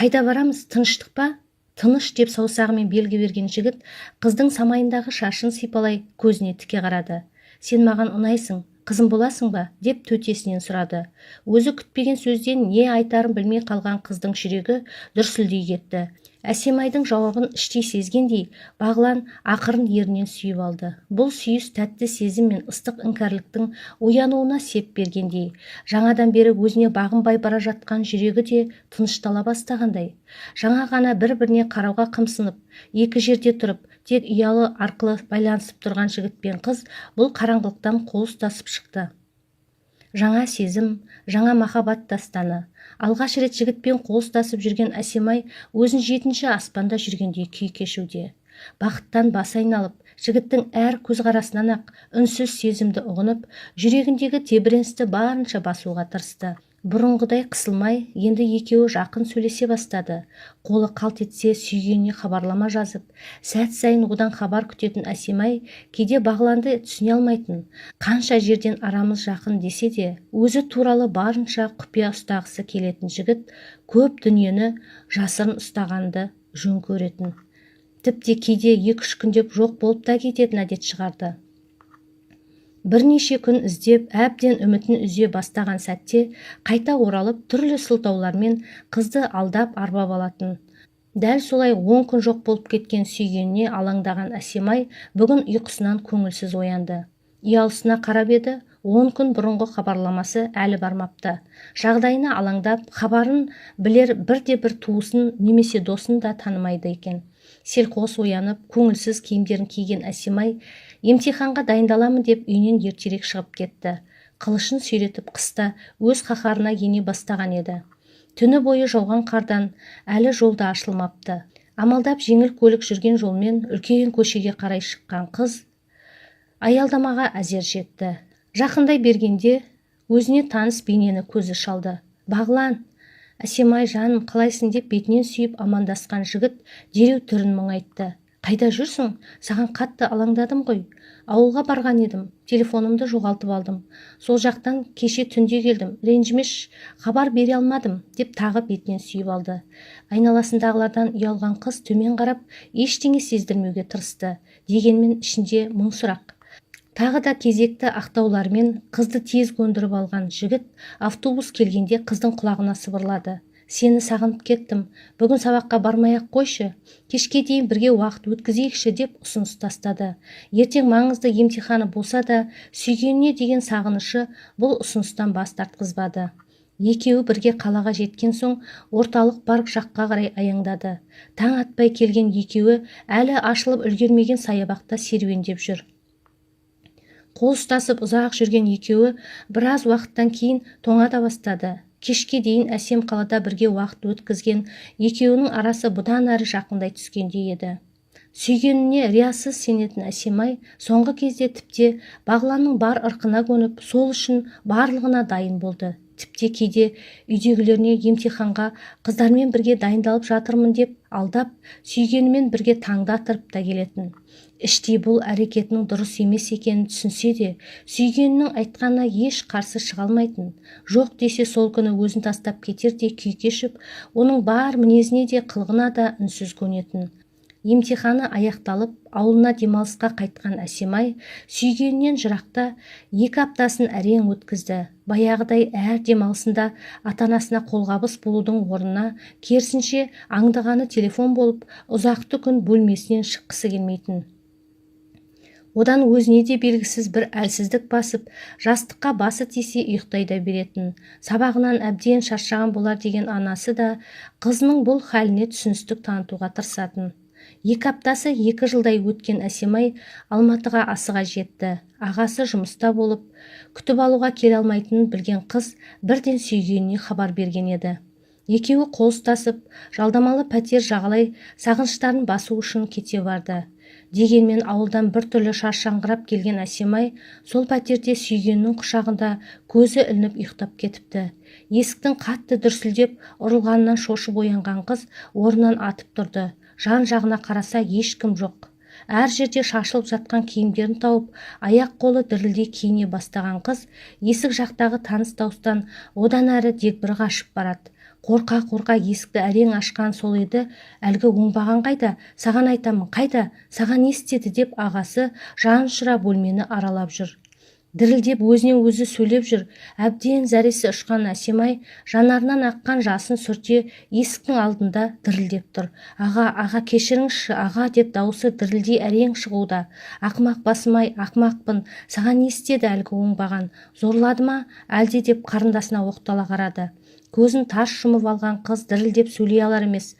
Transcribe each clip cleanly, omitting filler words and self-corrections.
Қайда барамыз, тыныштық па? Тыныш деп саусағымен белгі берген жігіт қыздың самайындағы шашын сипалай көзіне тіке қарады. Сен маған ұнайсың, қызым боласың ба? Деп төтесінен сұрады. Өзі күтпеген сөзден не айтарын білмей қалған қыздың жүрегі дүрсілдей кетті. Әсемайдың жауабын іштей сезгендей, Бағлан ақырын ерінен сүйіп алды. Бұл сүйіс тәтті сезім мен ыстық іңкәрліктің оянуына сеп бергендей, жаңадан бері өзіне бағынбай бара жатқан жүрегі де тыныштала бастағандай. Жаңа ғана бір-біріне қарауға қымсынып, екі жерде тұрып, тек ұялы арқылы байланысып тұрған жігіт пен қыз бұл қараңғылықтан қол ұстасып шықты. Жаңа сезім, жаңа махаббат дастаны. Алғаш рет жігітпен қол ұстасып жүрген Әсемай өзін жетінші аспанда жүргендей күй кешуде. Бақыттан басы айналып, жігіттің әр көзқарасынан-ақ үнсіз сезімді ұғынып, жүрегіндегі тебіреністі барынша басуға тырысты. Бұрынғыдай қысылмай, енді екеуі жақын сөйлесе бастады. Қолы қалт етсе сүйгеніне хабарлама жазып, сәт сайын одан хабар күтетін Әсемай кейде Бағланды түсіне алмайтын. Қанша жерден арамыз жақын десе де, өзі туралы барынша құпия ұстағысы келетін жігіт көп дүниені жасырын ұстағанды жөн көретін. Тіпті кейде 2-3 күндеп жоқ болып та кететін әдет шығарды. Бірнеше күн іздеп, әбден үмітін үзе бастаған сәтте қайта оралып, түрлі сылтаулармен қызды алдап арбап алатын. Дәл солай 10 күн жоқ болып кеткен сүйгеніне алаңдаған Әсемай бүгін ұйқысынан көңілсіз оянды. Ұялысына қарап еді, 10 күн бұрынғы хабарламасы әлі бармапты. Жағдайына алаңдап, хабарын білер бірде-бір туысын немесе досын да танымайды екен. Селқос оянып, көңілсіз киімдерін киген Әсемай емтиханға дайындаламын деп үйінен ертерек шығып кетті. Қылышын сүйретіп қыста өз қаһарына ене бастаған еді. Түні бойы жауған қардан әлі жолда ашылмапты. Амалдап жеңіл көлік жүрген жолмен үлкен көшеге қарай шыққан қыз аялдамаға әзер жетті. Жақындай бергенде өзіне таныс бейнені көзі шалды. Бағлан! Әсемай, жаным, қалайсың деп бетінен сүйіп амандасқан жігіт дереу түрін мұңайтты. Қайда жүрсің? Саған қатты алаңдадым ғой. Ауылға барған едім, телефонымды жоғалтып алдым. Сол жақтан кеше түнде келдім, ренжімеш, хабар бере алмадым, деп тағы бетінен сүйіп алды. Айналасындағылардан ұялған қыз төмен қарап, ештеңе сездірмеуге тырысты, дегенмен ішінде мұң сұрақ. Тағы да кезекті ақтаулармен қызды тез көндіріп алған жігіт автобус келгенде қыздың құлағына сыбырлады. Сені сағынып кеттім, бүгін сабаққа бармай-ақ қойшы, кешке дейін бірге уақыт өткізейікші деп ұсыныс тастады. Ертең маңызды емтиханы болса да, сүйгеніне деген сағынышы бұл ұсыныстан бас тартқызбады. Екеуі бірге қалаға жеткен соң орталық парк жаққа қарай аяңдады. Таң атпай келген екеуі әлі ашылып үлгермеген саябақта серуендеп жүр. Қол ұстасып ұзақ жүрген екеуі біраз уақыттан кейін тоңада бастады. Кешке дейін әсем қалада бірге уақыт өткізген екеуінің арасы бұдан әрі жақындай түскендей еді. Сүйгеніне риясыз сенетін Әсемай соңғы кезде тіпте Бағланның бар ырқына көніп, сол үшін барлығына дайын болды. Тіпте кейде үйдегілеріне емтиханға қыздармен бірге дайындалып жатырмын деп алдап, сүйгенімен бірге таңдатырып та келетін. Іштей бұл әрекетінің дұрыс емес екенін түсінсе де, сүйгенінің айтқанына еш қарсы шыға алмайтын. Жоқ десе сол күні өзін тастап кетердей күй кешіп, оның бар мінезіне де қылығына да үнсіз көнетін. Емтиханы аяқталып, ауылына демалысқа қайтқан Әсемай сүйгенінен жырақта 2 аптасын әрең өткізді. Баяғыдай әр демалысында ата-анасына қолғабыс болудың орнына керісінше аңдығаны телефон болып, ұзақты күн бөлмесінен шыққысы келмейтін. Одан өзіне де белгісіз бір әлсіздік басып, жастыққа басы тисе ұйықтай да беретін. Сабағынан әбден шаршаған болар деген анасы да қызының бұл хәліне түсіністік танытуға тырысатын. 2 аптасы 2 жылдай өткен Әсемай Алматыға асыға жетті. Ағасы жұмыста болып, күтіп алуға келе алмайтынын білген қыз бірден сүйгеніне хабар берген еді. Екеуі қол ұстасып, жалдамалы пәтер жағалай сағыныштарын басу үшін кете барды. Дегенмен ауылдан бір түрлі шаршаңқырап келген Әсемай сол пәтерде сүйгенінің құшағында көзі ілініп ұйықтап кетіпті. Есіктің қатты дүрсілдеп ұрылғанынан шошып оянған қыз орнынан атып тұрды. Жан-жағына қараса ешкім жоқ. Әр жерде шашылып жатқан киімдерін тауып, аяқ-қолы дірілдей киіне бастаған қыз есік жақтағы таныс дауыстан одан әрі дегбір қашып барады. Қорқа-қорқа есікті әрең ашқан сол еді. Әлгі оңбаған қайда? Саған айтамын, қайда? Саған не істеді деп ағасы жанұшыра бөлмені аралап жүр. Дірілдеп өзінен өзі сөйлеп жүр. Әбден зәресі ұшқан Әсемай жанарынан аққан жасын сүрте есіктің алдында дірілдеп тұр. Аға, кешіріңізші, аға деп дауысы дірілдей әрең шығуда. Ақымақ басым-ай, ақымақпын. Саған не істеді әлгі оңбаған? Зорлады ма? Әлде деп қарындасына оқтала қарады. Көзін тарс жұмып алған қыз дірілдеп сөйлей алар емес.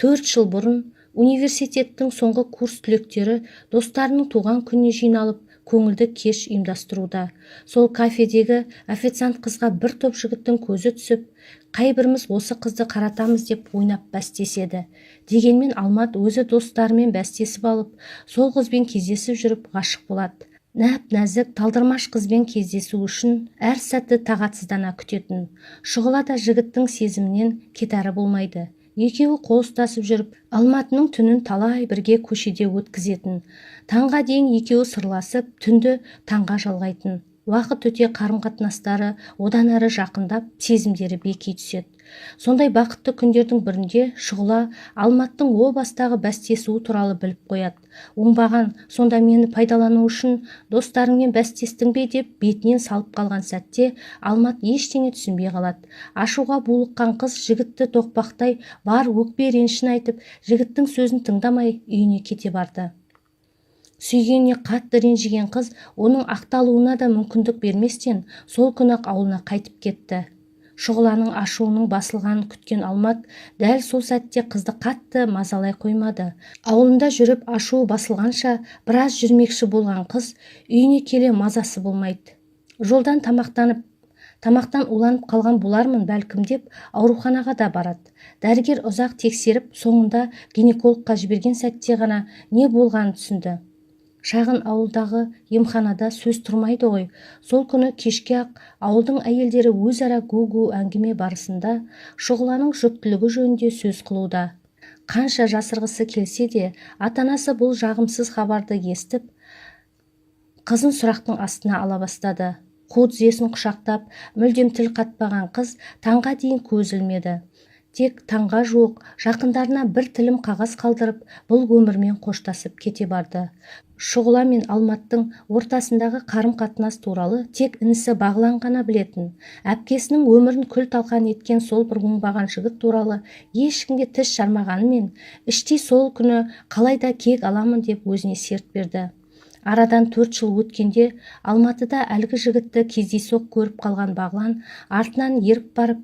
4 жыл бұрын университеттің соңғы курс түлектері достарының туған күніне жиналып көңілді кеш ұйымдастыруда. Сол кафедегі официант қызға бір топ жігіттің көзі түсіп, қайбіріміз осы қызды қаратамыз деп ойнап бәстеседі. Дегенмен Алмат өзі достарымен бәстесіп алып, сол қызбен кездесіп жүріп ғашық болады. Нәп-нәзік талдырмаш қызбен кездесу үшін әр сәтті тағатсыздана күтетін. Шұғыла да жігіттің сезімінен кетәрі болмайды. Екеуі қол ұстасып жүріп, Алматының түнін талай бірге көшеде өткізетін. Таңға дейін екеуі сырласып, түнді таңға жалғайтын. Уақыт өте қарым-қатынастары одан әрі жақындап, сезімдері беки түседі. Сондай бақытты күндердің бірінде Шұғыла Алматтың о бастағы бәстесуі туралы біліп қояды. Оңбаған, сонда мені пайдалану үшін достарыңмен бәстестің бе деп бетінен салып қалған сәтте Алмат ештеңе түсінбей қалады. Ашуға булыққан қыз жігітті тоқпақтай бар өкпе ренішін айтып, жігіттің сөзін тыңдамай үйіне кете барды. Сүйгеніне қатты ренжіген қыз оның ақталуына да мүмкіндік берместен сол күні-ақ ауылына қайтып кетті. Шұғыланың ашуының басылғанын күткен Алмат дәл сол сәтте қызды қатты мазалай қоймады. Ауылында жүріп ашуы басылғанша біраз жүрмекші болған қыз үйіне келе мазасы болмайды. Жолдан тамақтан уланып қалған болармын бәлкім деп ауруханаға да барады. Дәрігер ұзақ тексеріп, соңында гинекологқа жіберген сәтте ғана не болғанын түсінді. Шағын ауылдағы емханада сөз тұрмайды ғой. Сол күні кешке-ақ ауылдың әйелдері өзара гу-гу әңгіме барысында Шұғыланың жүктілігі жөнінде сөз қылуда. Қанша жасырғысы келсе де, ата-анасы бұл жағымсыз хабарды естіп, қызын сұрақтың астына ала бастады. Қу тізесін құшақтап, мүлдем тіл қатпаған қыз таңға дейін көз ілмеді. Тек таңға жуық жақындарына бір тілім қағаз қалдырып, бұл өмірмен қоштасып кете барды. Шұғыла мен Алматтың ортасындағы қарым-қатынас туралы тек інісі Бағлан ғана білетін. Әпкесінің өмірін күл-талқан еткен сол бір оңбаған жігіт туралы ешкімге тіс жармағанымен, іштей сол күні қалайда кек аламын деп өзіне серт берді. Арадан 4 жыл өткенде Алматыда әлгі жігітті кездейсоқ көріп қалған Бағлан артынан еріп барып,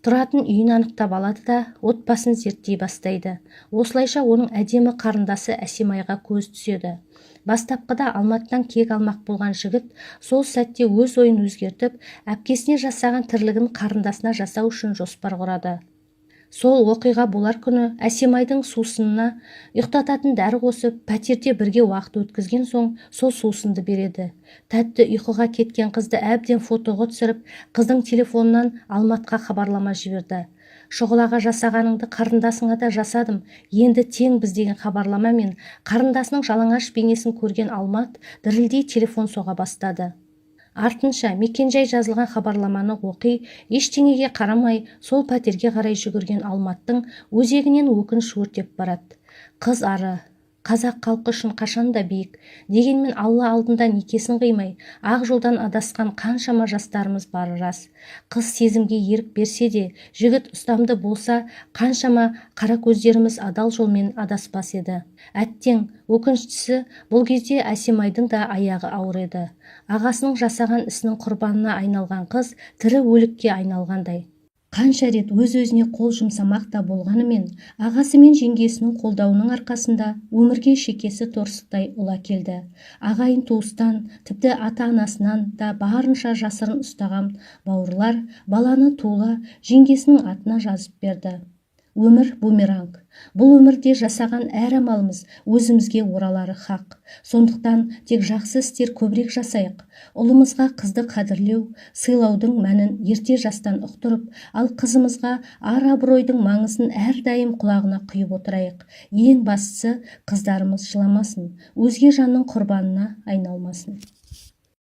тұратын үйін анықтап алады да отбасын зерттей бастайды. Осылайша оның әдемі қарындасы Әсемайға көз түседі. Бастапқыда Алматыдан кек алмақ болған жігіт сол сәтте өз ойын өзгертіп, әпкесіне жасаған тірлігін қарындасына жасау үшін жоспар құрады. Сол оқиға болар күні Әсемайдың сусынына ұйықтататын дәрі қосып, пәтерде бірге уақыт өткізген соң сол сусынды береді. Тәтті ұйқыға кеткен қызды әбден фотоға түсіріп, қыздың телефонынан Алматқа хабарлама жіберді. Шұғылаға жасағаныңды қарындасыңа да жасадым, енді теңбіз деген хабарламамен қарындасының жалаңаш бейнесін көрген Алмат дірілдей телефон соға бастады. Артынша мекенжай жазылған хабарламаны оқи, ештеңеге қарамай сол пәтерге қарай жүгірген Алматтың өзегінен өкініш өртеп барады. Қыз ары, қазақ халқы үшін қашанда биік, дегенмен Алла алдында некесін қимай, ақ жолдан адасқан қаншама жастарымыз бары рас. Қыз сезімге ерік берсе де, жігіт ұстамды болса, қаншама қара көздеріміз адал жолмен адаспас еді. Әттең, өкініштісі, бұл кезде Әсемайдың да аяғы ауыр еді. Ағасының жасаған ісінің құрбанына айналған қыз тірі өлікке айналғандай. Қанша рет өз-өзіне қол жұмсамақ та болғанымен, ағасы мен жеңгесінің қолдауының арқасында өмірге шекесі торсықтай ұла келді. Ағайын туыстан, тіпті ата-анасынан да барынша жасырын ұстаған бауырлар баланы тула жеңгесінің атына жазып берді. Өмір бумеранг. Бұл өмірде жасаған әр амалымыз өзімізге оралары хақ. Сондықтан тек жақсы істер көбірек жасайық. Ұлымызға қызды қадірлеу, сыйлаудың мәнін ерте жастан ұқтырып, ал қызымызға ар-абыройдың маңызын әрдайым құлағына құйып отырайық. Ең бастысы, қыздарымыз жыламасын, өзге жанның құрбанына айналмасын.